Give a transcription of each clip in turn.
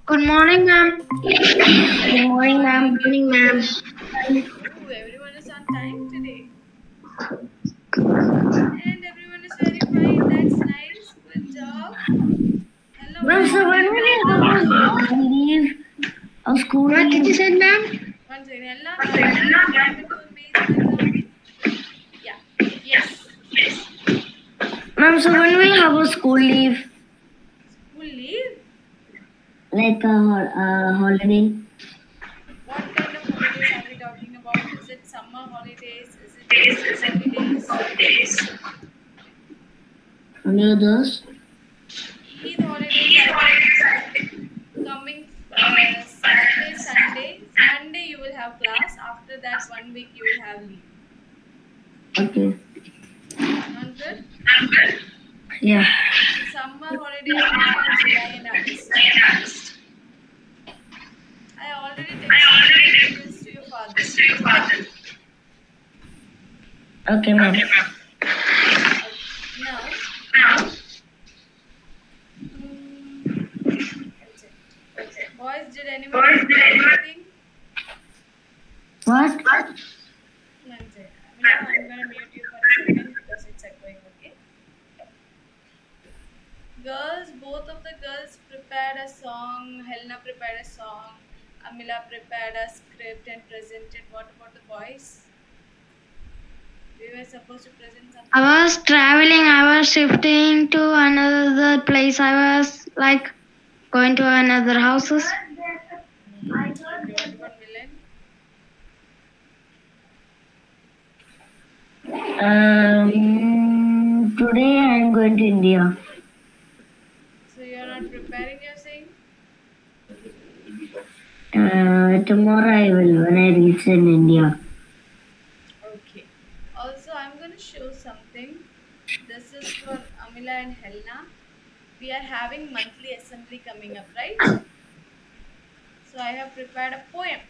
Good morning, ma'am. Good morning, ma'am. Good morning, ma'am. Ooh, everyone is on time today. And everyone is very fine. That's nice. Good job. Hello, Ma'am, what's so in when your will you have background? a leave of school? What did you say, ma'am? One second. Ella, can you come into the maze background? Yeah. Yes. Ma'am, so when will you have a school leave? School leave? Like a holiday? What kind of holidays are we talking about? Is it summer holidays? Is it Eid holidays? Any of those? Eid holidays, I think, coming Saturday, Sunday. Monday you will have class. After that, 1 week you will have leave. Okay. Sound good? Yeah. The summer holidays will be on July and August. I already texted the details to your father. Okay, ma'am. Okay. Now, that's it. Boys, did anyone prepare anything? What? That's it. I'm gonna mute you for a second because it's echoing. Okay. Girls, both of the girls prepared a song. Helena prepared a song. Amila prepared a script and presented. What about the boys? We were supposed to present something. I was traveling. I was shifting to another place. I was like going to another houses. Okay, what about Milan? Today I'm going to India. So you're not preparing your saying? Tomorrow I will when I reach in India. Okay. Also, I'm going to show something. This is for Amila and Helena. We are having monthly assembly coming up, right? So I have prepared a poem.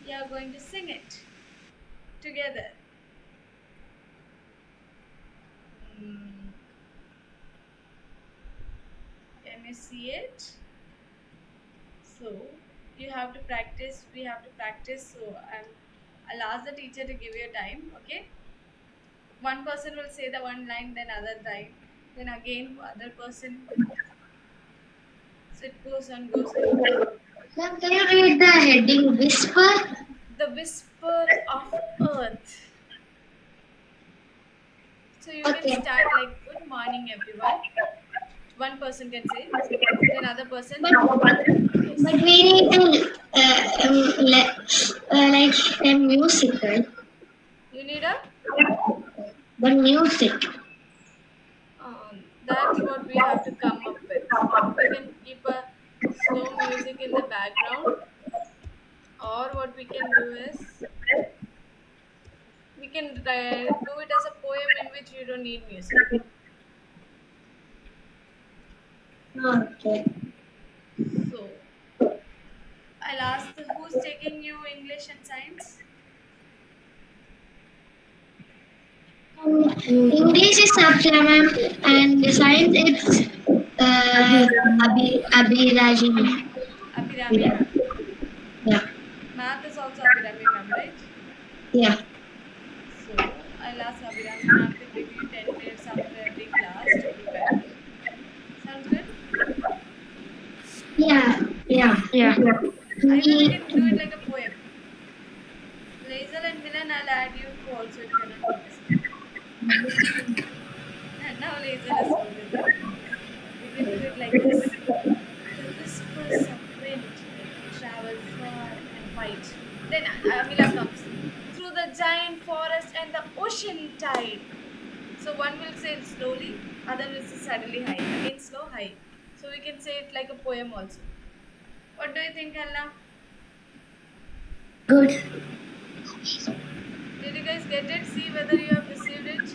We are going to sing it together. Hmm, can you see it? So you have to practice. We have to practice. So I'll ask the teacher to give you time. Okay. One person will say the one line, then other line, then again other person. So it goes on, goes on. Okay. Ma'am, can you read the heading whisper? The whisper of earth. So you can Okay. start like good morning everyone. One person can say, then other person. But Yes. we need to like a music, right? You need a The music. that's what we have to come up with. We can keep a slow music in the background, or what we can do is we can do it as a poem in which you don't need music. Okay. So I'll ask who's taking you English and science. English is Sapja, ma'am, and science it's Abhirajini. Abhirami ma'am. Yeah. Math is also Abhirami ma'am, right? Yeah. So I'll ask Abhirami ma'am to give you 10 minutes after every class to prepare. Sounds good? Yeah. Yeah. Okay. Either we We, can do it like a poem. Lazel and Milan, I'll add you too also if you're not focusing. And now Lazel is focusing. We can do it like this. The whispers of wind travel far and wide. Then Amila comes through the giant forest and the ocean tide. So one will say it slowly, other will say suddenly high. Again slow, high. So we can say it like a poem also. What do you think, Helena? good. Did you guys get it? See whether you have received it.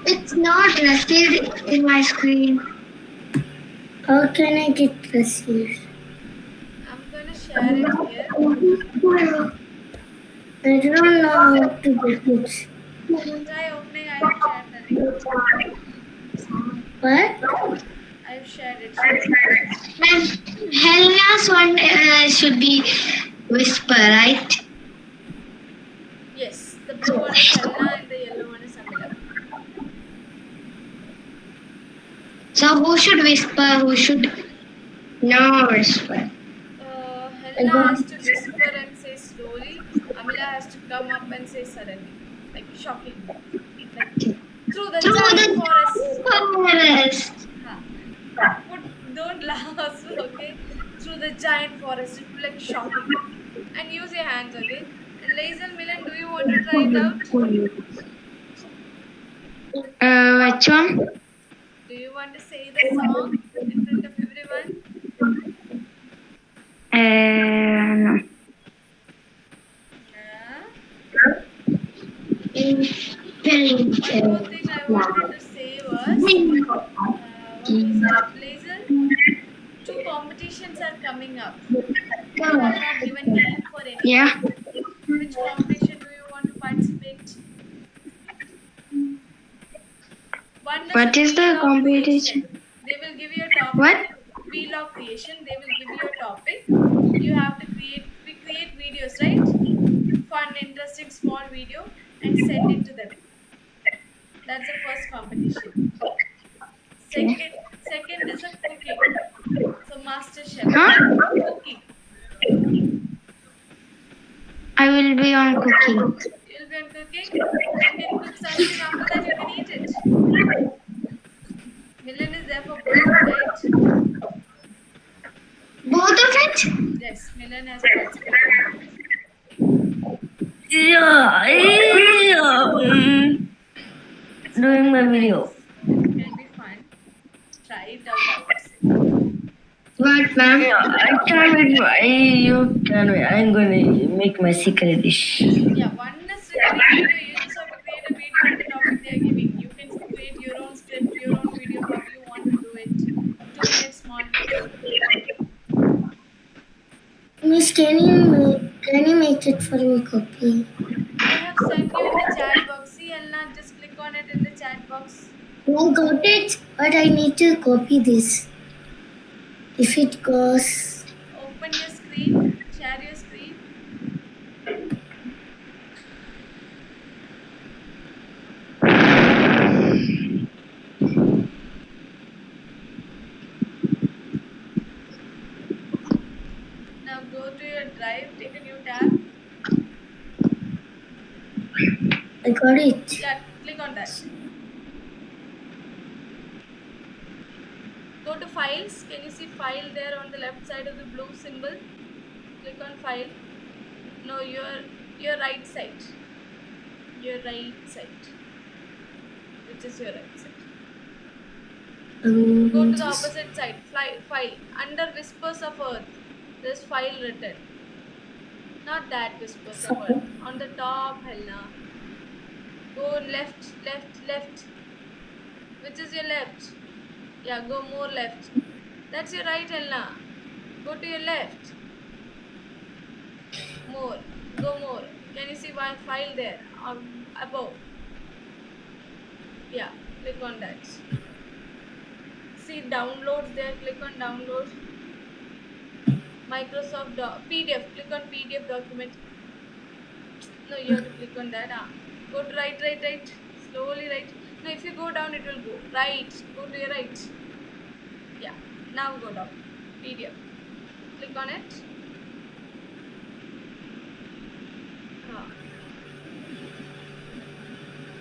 It's not received in my screen. How can I get received? I'm gonna share it here. I don't know how to get it. Try opening. I have shared the link. What? I have shared it. should be whisper, right? Yes, the blue one is Helena and the yellow one is Amila. So who should whisper? Who should no whisper? Helena has to whisper and say slowly. Amila has to come up and say suddenly, like shockingly, like through the Through giant the forest. forest. Huh. Don't laugh, okay? Through the giant forest, it will be like shocking. And use your hands, okay? And Lazel Milan, do you want to try it out? Which one? Do you want to say the song in front of everyone? No. One more thing I wanted to say was, what was it, Lazel? 2 competitions are coming up. We have not given name for Yeah. anything. Which competition do you want to participate? One is What a is wheel the of creation. competition? They will give you a topic. What? Wheel of creation. They will give you a topic. You have to create videos, right? Fun, interesting, small video and send it to them. That's the first competition. Second is a cooking. So master chef. Huh? Cooking. I will be on cooking. You'll be on cooking. You can cook something, after that you can eat it. Milan is there for both, right? Both of it? Yes, Milan has participated in both. Yeah. Doing my video. It can be fun. Try it out, I would say. What, ma'am? Yeah, I can't wait. You can wait. I'm going to make my secret dish. Yeah, one is recording video. You just have to create a video on the topic they are giving. You can create your own script, your own video, how you want to do it. 2 minutes small video. Miss, can you make it for me copy? I have sent you in the chat box. See, Elna, just click on it in the chat box. I got it, but I need to copy this. If it goes. Open your screen. Share your screen. Now go to your drive. Take a new tab. I got it. Yeah, click on that. Go to files. Can you see file there on the left side of the blue symbol? Click on file. No, your right side. Your right side. Which is your right side? Go to the opposite side. File. Under Whispers of Earth, there's file written. Not that Whispers of Earth. On the top, Helena. Go left, left, left. Which is your left? Yeah, go more left. That's your right, Helena. Go to your left. More. Go more. Can you see my file there? Above. Yeah, click on that. See downloads there. Click on download. Microsoft PDF. Click on PDF document. No, you have to click on that. Go to right, right, right. Slowly right. No, if you go down, it will go. Right. Go to your right. Yeah. Now go down. PDF. Click on it.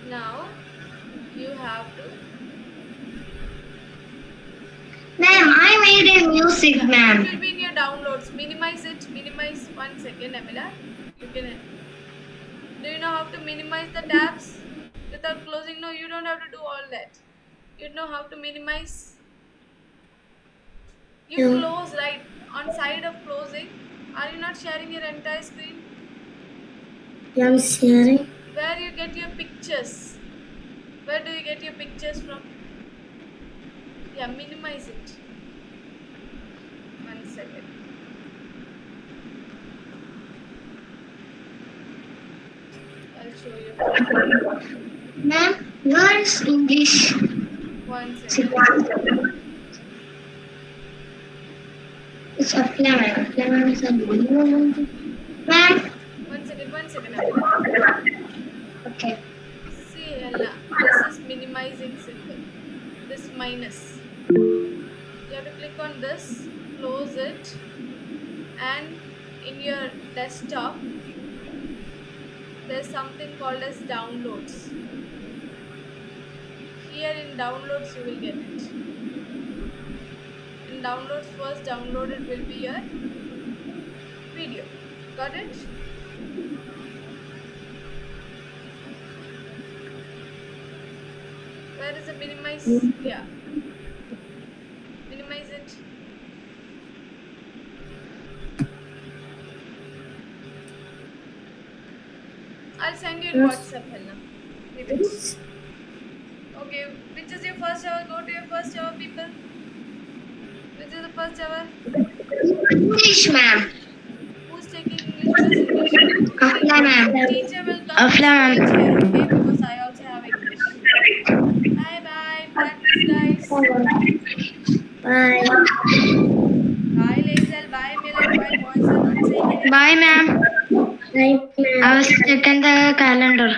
Now you have to. Ma'am, I made a music, It ma'am. will be in your downloads. Minimize it. Minimize 1 second, Amila. You can. Do you know how to minimize the tabs without closing? No, you don't have to do all that. You know how to minimize. You close right on side of closing. Are you not sharing your entire screen? Yeah, I'm sharing. Where you get your pictures? Where do you get your pictures from? Yeah, minimize it. 1 second. I'll show you. Ma'am, where's English? 1 second. Supply, ma'am. One second, Amila. Okay. See, Ella, this is minimizing symbol. This minus. You have to click on this, close it, and in your desktop, there's something called as downloads. Here in downloads, you will get it. In downloads, first downloaded will be your video. Got it? Where is the minimize? Yeah. Minimize it. I'll send you in WhatsApp, Helena. Leave it. Okay, which is your first hour? Go to your first hour, people. Which is the first hour? English, ma'am. Who's taking English first? English. Okay. Afla, ma'am. Teacher will come Afla, this ma'am. page here, okay? Because I also have English. Bye bye. Practice, guys. Bye. Bye, Lazel. Bye, Milan. Bye, boys. Are not saying anything. Bye, ma'am. I was checking the calendar.